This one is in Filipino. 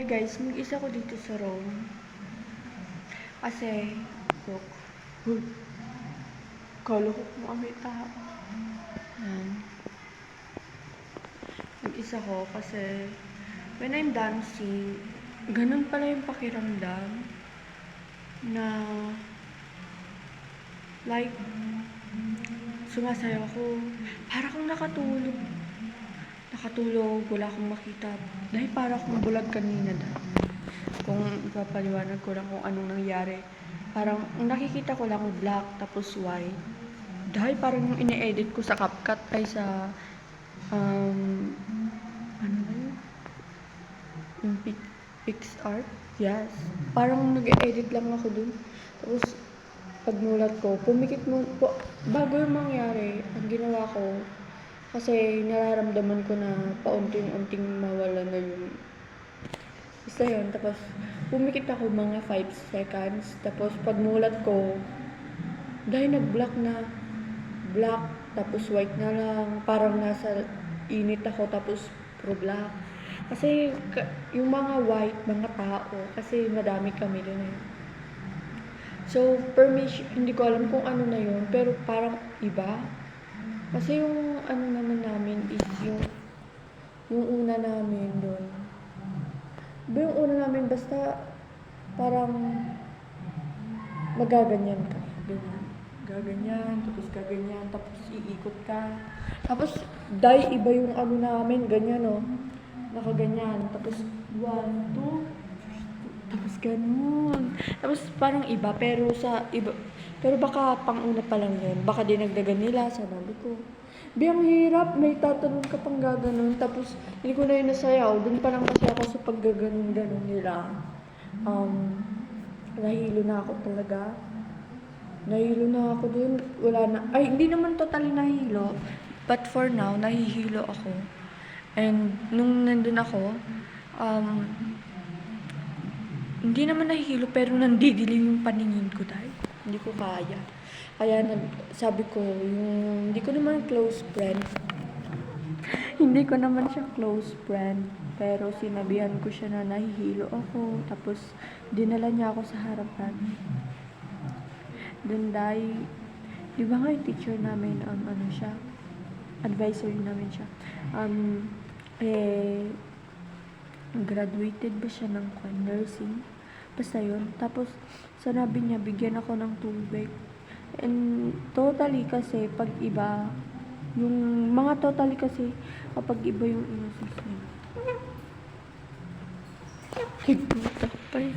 guys, mag-isa ko dito sa room. Kasi, look. Kala ko kung may tao. Yan. Mag-isa ko kasi when I'm dancing, ganun pala yung pakiramdam na like sumasayaw ako. Para akong nakatulog. Wala akong makita. Dahil para akong bulag kanina kung ipapaliwanag ko lang kung anong nangyari. Parang nakikita ko lang black tapos white. Dahil parang yung ine-edit ko sa CapCut ay sa ano ba yun? Yung PixArt? Yes. Parang nag-edit lang ako dun. Tapos pagmulat ko, pumikit mo, bago yung mangyari, ang ginawa ko, kasi nararamdaman ko na paunting-unting mawala na yung isa yun. Tapos pumikit ako mga 5 seconds. Tapos pagmulat ko, dahil nag-black na, black, tapos white na lang. Parang nasa init ako, tapos pro black. Kasi yung mga white, mga tao, kasi madami kami dun eh. So, permission, hindi ko alam kung ano na yun, pero parang iba. Kasi yung ano naman namin is yung una namin doon. Diba yung una namin basta parang magaganyan ka. Ganyan. Gaganyan, tapos gaganyan, tapos iikot ka. Tapos, dahil iba yung ano namin, ganyan o. Nakaganyan. Tapos, 1, 2, tapos ganun. Tapos parang iba, pero baka pang-una pa lang yun. Baka dinagdagan nila, sabi ko. Ang hirap, may tatanong ka pang gaganon. Tapos, hindi ko na yun nasayaw. Doon pa lang kasi ako sa paggaganon-ganon nila. Nahilo na ako talaga. Nahilo na ako dun. Wala na. Ay, hindi naman totally nahilo. But for now, nahihilo ako. And, nung nandun ako, hindi naman nahihilo, pero nandidilim yung paningin ko dahil hindi ko kaya. Kaya sabi ko, hindi ko naman close friend. Hindi ko naman siya close friend. Pero sinabihan ko siya na nahihilo ako. Tapos, dinala niya ako sa harapan. Then, di ba nga yung teacher namin, ano siya? Advisory namin siya. Graduated ba siya ng nursing? Basta yun. Tapos, sanabi niya, bigyan ako ng tubig. And, totally kasi, pag iba, yung mga totally kasi, kapag iba yung innocence niya. Higputa pa eh.